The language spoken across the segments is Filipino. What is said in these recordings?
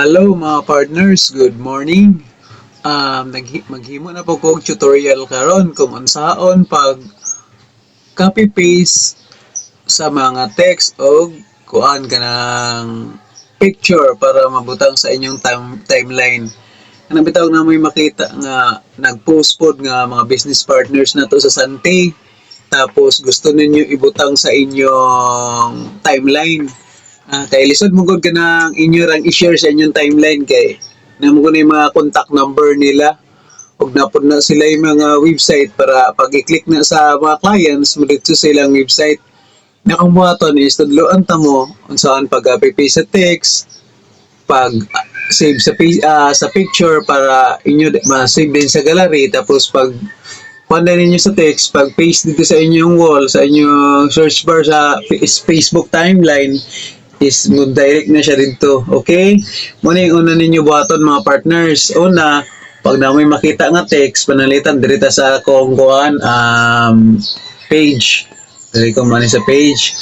Hello mga partners, good morning. Maghimo na po kog tutorial karon kung unsaon pag copy paste sa mga text o kuan kanang picture para mabutang sa inyong timeline. Kanang bitaw na may makita nga nag-post pod nga mga business partners na to sa Sante. Tapos gusto ninyo ibutang sa inyong timeline. Kay lisod mo gud kanang inyo rang i-share sa inyong timeline kay namo ko na yung mga contact number nila ug napod na sila yung mga website para pag i-click na sa mga clients mo dito sa ilang website na kung buhaton is tudloan ta mo unsaon pag paste sa text, pag save sa picture para inyo ma-save din sa gallery, tapos pag panda ninyo sa text, pag paste dito sa inyong wall, sa inyong search bar sa Facebook timeline, is direct na siya dito. Okay? Muna yung una ninyo buhaton mga partners. Una, pag na may makita nga text, panalitan dirita sa akong page. Dili ko man sa page.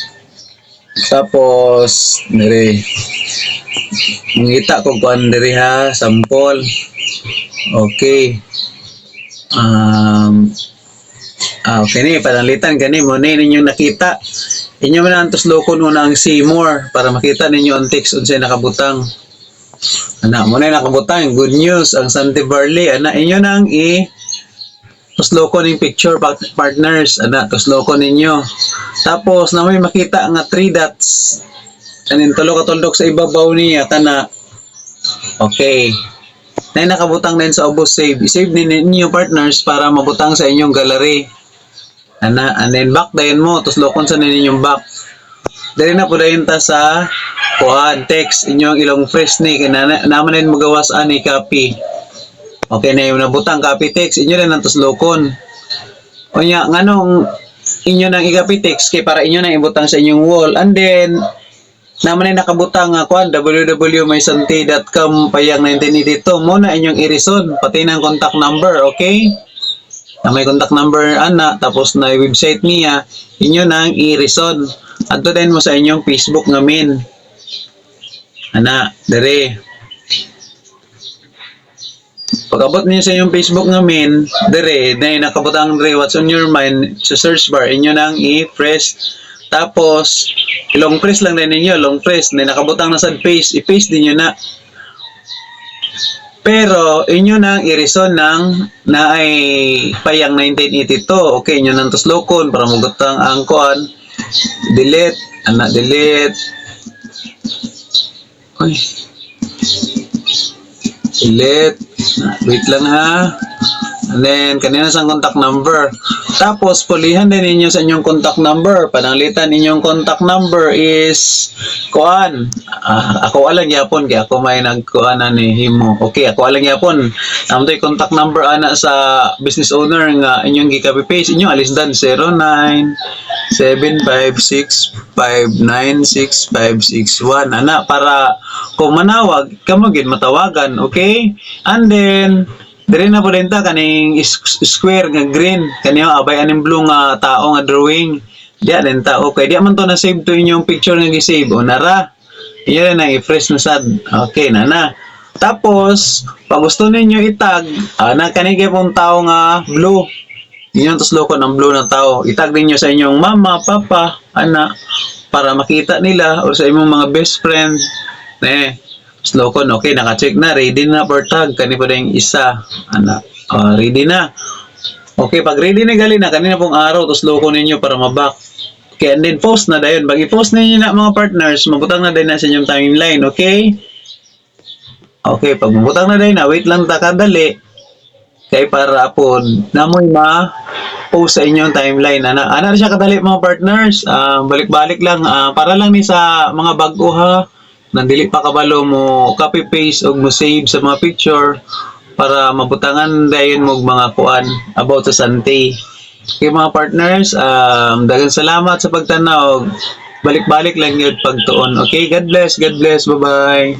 Tapos, diri. Mangita ko kuan diri ha, sample. Okay. Okay ni, panalitan gani mo na ninyong nakita. Inyo man ang tuslokon mo na ang see more para makita ninyo ang text unsay nakabutang. Ana mo na nakabutang, good news ang Sante Barley. Ana inyo nang tuslokon ning picture partners. Ana tuslokon ninyo. Tapos na may makita nga 3 dots. Kanin tulo ka tuldok sa ibabaw niya kana. Okay. Na nakabutang din sa ubos save. I-save ninyo partners para mabutang sa inyong gallery. And then back dayon mo, tuslokon sa ninyong back. Dali na po dayon ta sa kuhan text inyong ilong phrase ni naman din magawas ani copy. Okay na yung nabutang copy text inyo din ang tuslokon. O nya nganong inyo nang i-copy text kay para inyo nang ibutang sa inyong wall, and then naman ay nakabutang nga kuan www.maysante.com payang 1982 mo na inyong i-reson pati ng contact number. Okay, na may contact number ana, tapos na website niya inyo nang i-reson adto din mo sa inyong Facebook nga main ana dere. Pag-abot niyo sa inyong Facebook nga main dere na nakabutang dere what's on your mind sa search bar inyo nang i-press, tapos long press lang din ninyo, long press na nakabutang na sa paste, i-paste din nyo na. Pero inyo nang i-reson ng na ay payang 1982. Okay, inyo nang tuslokon para magutang ang kuan. Delete, ana delete. Oy. Delete. Wait lang ha. And then kanina sa contact number. Tapos pulihan din ninyo sa inyong contact number. Pananglitan inyong contact number is kuan. Ako alang yapon kay ako may nagkuan ni himo. Okay, ako alang yapon. Amtoy contact number ana sa business owner nga inyong gi-copy paste inyo alisdan 097565965661 ana para kung manawag kamo gid matawagan. Okay? And then dire na po din ta kaning square nga green kaniya abay aning blue nga tao nga drawing diya din ta. Okay, diya man to na save to inyong picture nga gi-save o nara iyan na i-fresh na sad. Okay na. Tapos pag gusto ninyo itag na kanige pong tao nga blue inyo tuslokon ang blue na tao, itag ninyo sa inyong mama, papa, ana para makita nila o sa imong mga best friend tuslokon. Okay, naka-check na, ready na for tag kani pa ding isa ana ready na. Okay, pag ready na gali na kanina pong araw tuslokon ninyo para maback. Okay, and then post na dayon. Pag i-post ninyo na mga partners, mabutang na din na sa inyong timeline. Okay? Okay, pag mabutang na din na, wait lang ta kadali. Kay para po namoy ma-post sa inyong timeline. Ana siya kadali mga partners. Balik-balik lang. Para lang ni sa mga bago ha. Nandili pa kabalo mo copy paste o mo save sa mga picture para mabutangan dayon mo mga kuan about sa Sante. Okay mga partners, daghang salamat sa pagtanaw. Balik-balik lang yun pagtuon. Okay, God bless, bye-bye.